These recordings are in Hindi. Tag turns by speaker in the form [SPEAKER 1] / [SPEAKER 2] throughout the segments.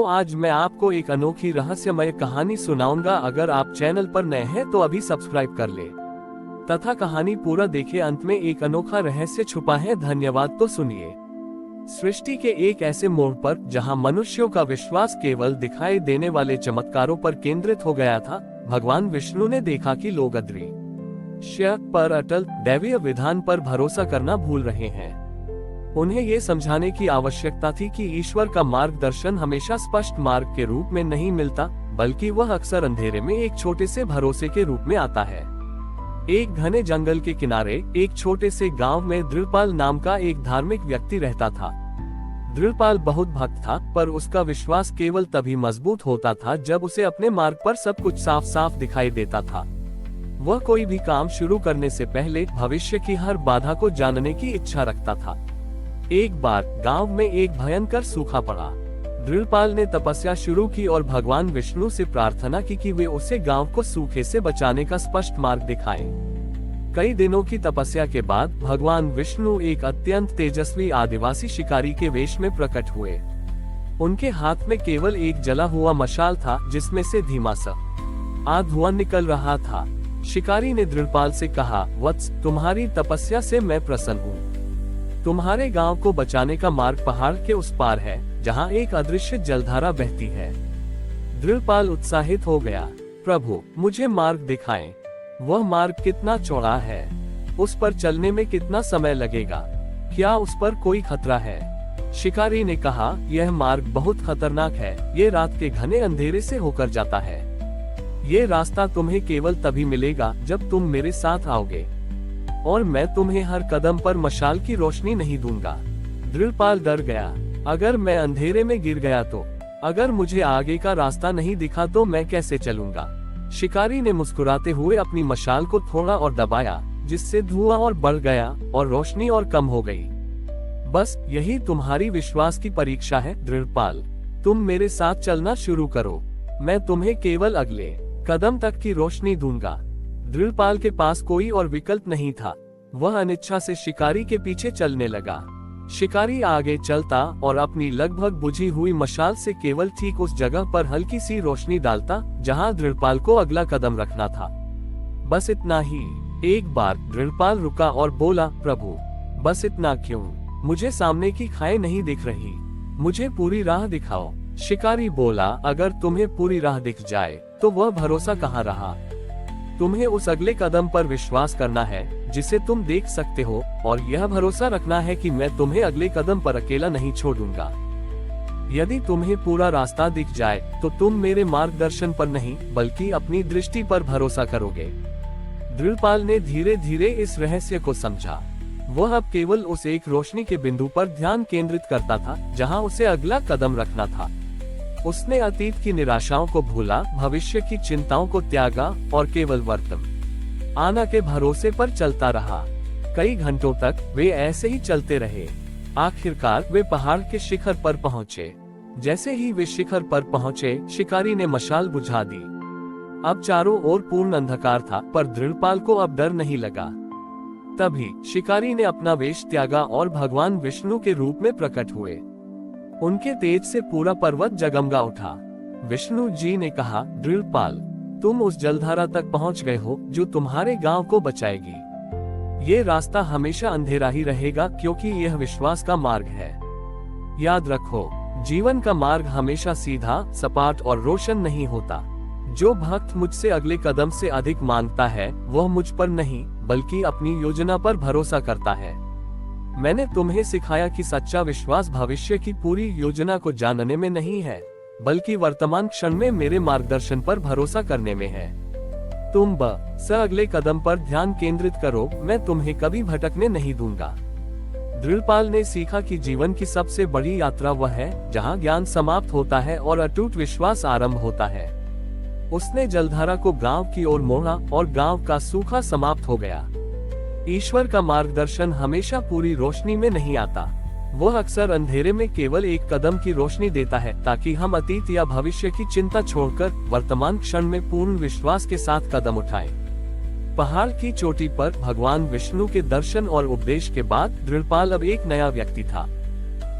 [SPEAKER 1] तो आज मैं आपको एक अनोखी रहस्यमय कहानी सुनाऊंगा। अगर आप चैनल पर नए हैं तो अभी सब्सक्राइब कर ले तथा कहानी पूरा देखे। अंत में एक अनोखा रहस्य छुपा है। धन्यवाद। तो सुनिए। सृष्टि के एक ऐसे मोड़ पर जहां मनुष्यों का विश्वास केवल दिखाई देने वाले चमत्कारों पर केंद्रित हो गया था, भगवान विष्णु ने देखा कि लोग अदृश्य पर अटल दैवीय विधान पर भरोसा करना भूल रहे हैं। उन्हें ये समझाने की आवश्यकता थी कि ईश्वर का मार्गदर्शन हमेशा स्पष्ट मार्ग के रूप में नहीं मिलता, बल्कि वह अक्सर अंधेरे में एक छोटे से भरोसे के रूप में आता है। एक घने जंगल के किनारे एक छोटे से गांव में दृढ़पाल नाम का एक धार्मिक व्यक्ति रहता था। दृढ़पाल बहुत भक्त था, पर उसका विश्वास केवल तभी मजबूत होता था जब उसे अपने मार्ग पर सब कुछ साफ साफ दिखाई देता था। वह कोई भी काम शुरू करने से पहले भविष्य की हर बाधा को जानने की इच्छा रखता था। एक बार गांव में एक भयंकर सूखा पड़ा। दृढ़पाल ने तपस्या शुरू की और भगवान विष्णु से प्रार्थना की कि वे उसे गांव को सूखे से बचाने का स्पष्ट मार्ग दिखाएं। कई दिनों की तपस्या के बाद भगवान विष्णु एक अत्यंत तेजस्वी आदिवासी शिकारी के वेश में प्रकट हुए। उनके हाथ में केवल एक जला हुआ मशाल था, जिसमें से धीमा सा धुआं निकल रहा था। शिकारी ने दृढ़पाल से कहा, वत्स, तुम्हारी तपस्या से मैं प्रसन्न हूँ। तुम्हारे गांव को बचाने का मार्ग पहाड़ के उस पार है, जहां एक अदृश्य जलधारा बहती है। दृढ़पाल उत्साहित हो गया। प्रभु, मुझे मार्ग दिखाएं। वह मार्ग कितना चौड़ा है? उस पर चलने में कितना समय लगेगा? क्या उस पर कोई खतरा है? शिकारी ने कहा, यह मार्ग बहुत खतरनाक है। ये रात के घने अंधेरे से होकर जाता है। ये रास्ता तुम्हें केवल तभी मिलेगा जब तुम मेरे साथ आओगे, और मैं तुम्हें हर कदम पर मशाल की रोशनी नहीं दूंगा। दृढ़पाल डर गया। अगर मैं अंधेरे में गिर गया तो? अगर मुझे आगे का रास्ता नहीं दिखा तो मैं कैसे चलूंगा? शिकारी ने मुस्कुराते हुए अपनी मशाल को थोड़ा और दबाया, जिससे धुआं और बढ़ गया और रोशनी और कम हो गई। बस यही तुम्हारी विश्वास की परीक्षा है दृढ़पाल। तुम मेरे साथ चलना शुरू करो। मैं तुम्हें केवल अगले कदम तक की रोशनी दूंगा। दृढ़पाल के पास कोई और विकल्प नहीं था। वह अनिच्छा से शिकारी के पीछे चलने लगा। शिकारी आगे चलता और अपनी लगभग बुझी हुई मशाल से केवल ठीक उस जगह पर हल्की सी रोशनी डालता जहां दृढ़पाल को अगला कदम रखना था। बस इतना ही। एक बार दृढ़पाल रुका और बोला, प्रभु, बस इतना क्यों? मुझे सामने की खाई नहीं दिख रही। मुझे पूरी राह दिखाओ। शिकारी बोला, अगर तुम्हें पूरी राह दिख जाए तो वह भरोसा कहाँ रहा? तुम्हें उस अगले कदम पर विश्वास करना है जिसे तुम देख सकते हो, और यह भरोसा रखना है कि मैं तुम्हें अगले कदम पर अकेला नहीं छोड़ूंगा। यदि तुम्हें पूरा रास्ता दिख जाए तो तुम मेरे मार्गदर्शन पर नहीं बल्कि अपनी दृष्टि पर भरोसा करोगे। दृढ़पाल ने धीरे धीरे इस रहस्य को समझा। वह अब केवल उस एक रोशनी के बिंदु पर ध्यान केंद्रित करता था जहां उसे अगला कदम रखना था। उसने अतीत की निराशाओं को भूला, भविष्य की चिंताओं को त्यागा और केवल वर्तमान के भरोसे पर चलता रहा। कई घंटों तक वे ऐसे ही चलते रहे। आखिरकार वे पहाड़ के शिखर पर पहुंचे। जैसे ही वे शिखर पर पहुंचे, शिकारी ने मशाल बुझा दी। अब चारों ओर पूर्ण अंधकार था, पर दृढ़पाल को अब डर नहीं लगा। तभी शिकारी ने अपना वेश त्यागा और भगवान विष्णु के रूप में प्रकट हुए। उनके तेज से पूरा पर्वत जगमगा उठा। विष्णु जी ने कहा, दृढ़पाल, तुम उस जलधारा तक पहुंच गए हो जो तुम्हारे गांव को बचाएगी। ये रास्ता हमेशा अंधेरा ही रहेगा, क्योंकि यह विश्वास का मार्ग है। याद रखो, जीवन का मार्ग हमेशा सीधा, सपाट और रोशन नहीं होता। जो भक्त मुझसे अगले कदम से अधिक मांगता है, वह मुझ पर नहीं बल्कि अपनी योजना पर भरोसा करता है। मैंने तुम्हें सिखाया कि सच्चा विश्वास भविष्य की पूरी योजना को जानने में नहीं है, बल्कि वर्तमान क्षण में मेरे मार्गदर्शन पर भरोसा करने में है। तुम बस अगले कदम पर ध्यान केंद्रित करो, मैं तुम्हें कभी भटकने नहीं दूंगा। दृढ़पाल ने सीखा कि जीवन की सबसे बड़ी यात्रा वह है जहां ज्ञान समाप्त होता है और अटूट विश्वास आरंभ होता है। उसने जलधारा को गांव की ओर मोड़ा और गांव का सूखा समाप्त हो गया। ईश्वर का मार्गदर्शन हमेशा पूरी रोशनी में नहीं आता। वह अक्सर अंधेरे में केवल एक कदम की रोशनी देता है, ताकि हम अतीत या भविष्य की चिंता छोड़कर वर्तमान क्षण में पूर्ण विश्वास के साथ कदम उठाएं। पहाड़ की चोटी पर भगवान विष्णु के दर्शन और उपदेश के बाद दृढ़पाल अब एक नया व्यक्ति था।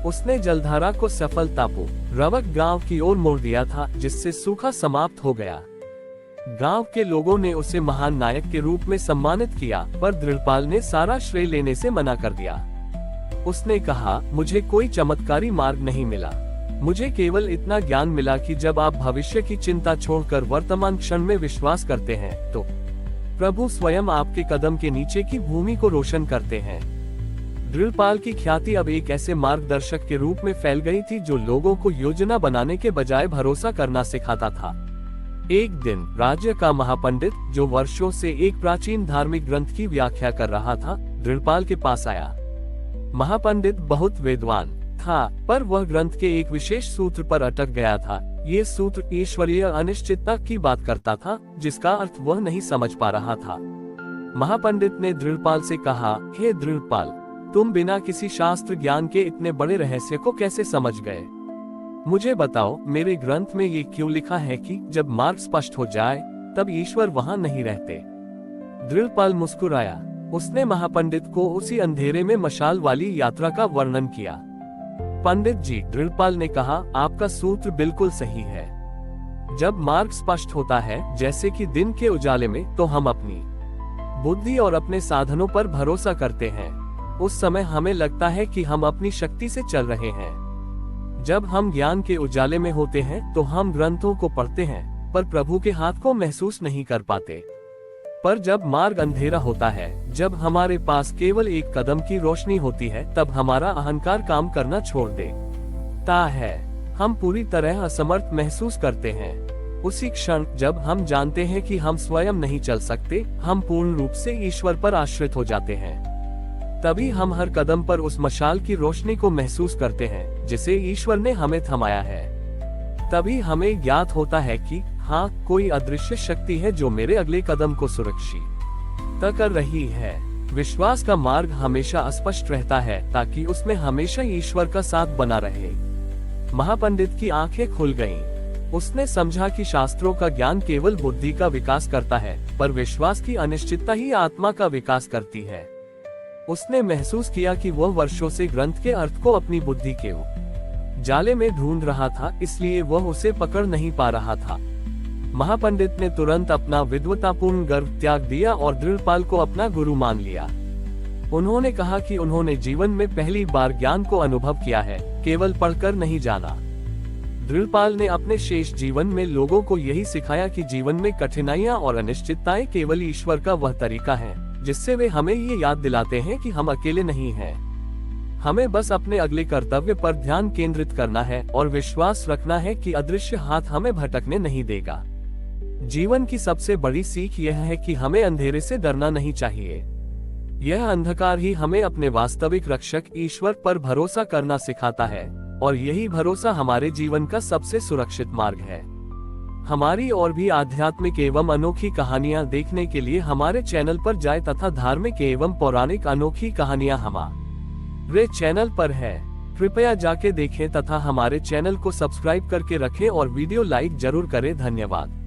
[SPEAKER 1] उसने जलधारा को सफलतापूर्वक गांव की ओर मोड़ दिया था, जिससे सूखा समाप्त हो गया। गांव के लोगों ने उसे महान नायक के रूप में सम्मानित किया, पर दृढ़पाल ने सारा श्रेय लेने से मना कर दिया। उसने कहा, मुझे कोई चमत्कारी मार्ग नहीं मिला, मुझे केवल इतना ज्ञान मिला कि जब आप भविष्य की चिंता छोड़कर वर्तमान क्षण में विश्वास करते हैं, तो प्रभु स्वयं आपके कदम के नीचे की भूमि को रोशन करते हैं। दृढ़पाल की ख्याति अब एक ऐसे मार्गदर्शक के रूप में फैल गई थी जो लोगों को योजना बनाने के बजाय भरोसा करना सिखाता था। एक दिन राज्य का महापंडित, जो वर्षों से एक प्राचीन धार्मिक ग्रंथ की व्याख्या कर रहा था, दृढ़पाल के पास आया। महापंडित बहुत विद्वान था, पर वह ग्रंथ के एक विशेष सूत्र पर अटक गया था। ये सूत्र ईश्वरीय अनिश्चितता की बात करता था, जिसका अर्थ वह नहीं समझ पा रहा था। महापंडित ने दृढ़पाल से कहा, हे दृढ़पाल, तुम बिना किसी शास्त्र ज्ञान के इतने बड़े रहस्य को कैसे समझ गए? मुझे बताओ, मेरे ग्रंथ में ये क्यों लिखा है कि जब मार्ग स्पष्ट हो जाए तब ईश्वर वहां नहीं रहते? दृढ़पाल मुस्कुराया। उसने महापंडित को उसी अंधेरे में मशाल वाली यात्रा का वर्णन किया। पंडित जी, दृढ़पाल ने कहा, आपका सूत्र बिल्कुल सही है। जब मार्ग स्पष्ट होता है, जैसे कि दिन के उजाले में, तो हम अपनी बुद्धि और अपने साधनों पर भरोसा करते हैं। उस समय हमें लगता है कि हम अपनी शक्ति से चल रहे हैं। जब हम ज्ञान के उजाले में होते हैं तो हम ग्रंथों को पढ़ते हैं, पर प्रभु के हाथ को महसूस नहीं कर पाते। पर जब मार्ग अंधेरा होता है, जब हमारे पास केवल एक कदम की रोशनी होती है, तब हमारा अहंकार काम करना छोड़ देता है। हम पूरी तरह असमर्थ महसूस करते हैं। उसी क्षण जब हम जानते हैं कि हम स्वयं नहीं चल सकते, हम पूर्ण रूप से ईश्वर पर आश्रित हो जाते हैं। तभी हम हर कदम पर उस मशाल की रोशनी को महसूस करते हैं, जिसे ईश्वर ने हमें थमाया है। तभी हमें ज्ञात होता है कि हाँ, कोई अदृश्य शक्ति है जो मेरे अगले कदम को सुरक्षित कर रही है। विश्वास का मार्ग हमेशा अस्पष्ट रहता है, ताकि उसमें हमेशा ईश्वर का साथ बना रहे। महापंडित की आंखें खुल गईं। उसने समझा कि शास्त्रों का ज्ञान केवल बुद्धि का विकास करता है, पर विश्वास की अनिश्चितता ही आत्मा का विकास करती है। उसने महसूस किया कि वह वर्षों से ग्रंथ के अर्थ को अपनी बुद्धि के जाले में ढूंढ रहा था, इसलिए वह उसे पकड़ नहीं पा रहा था। महापंडित ने तुरंत अपना विद्वतापूर्ण गर्व त्याग दिया और दृढ़पाल को अपना गुरु मान लिया। उन्होंने कहा कि उन्होंने जीवन में पहली बार ज्ञान को अनुभव किया है, केवल पढ़कर नहीं जाना। दृढ़पाल ने अपने शेष जीवन में लोगों को यही सिखाया कि जीवन में कठिनाइयां और अनिश्चितताएं केवल ईश्वर का वह तरीका है, जिससे वे हमें ये याद दिलाते हैं कि हम अकेले नहीं हैं। हमें बस अपने अगले कर्तव्य पर ध्यान केंद्रित करना है और विश्वास रखना है कि अदृश्य हाथ हमें भटकने नहीं देगा। जीवन की सबसे बड़ी सीख यह है कि हमें अंधेरे से डरना नहीं चाहिए। यह अंधकार ही हमें अपने वास्तविक रक्षक ईश्वर पर भरोसा करना सिखाता है, और यही भरोसा हमारे जीवन का सबसे सुरक्षित मार्ग है। हमारी और भी आध्यात्मिक एवं अनोखी कहानियां देखने के लिए हमारे चैनल पर जाएं तथा धार्मिक एवं पौराणिक अनोखी कहानियां हमारे चैनल पर है। कृपया जाके देखें तथा हमारे चैनल को सब्सक्राइब करके रखें और वीडियो लाइक जरूर करें। धन्यवाद।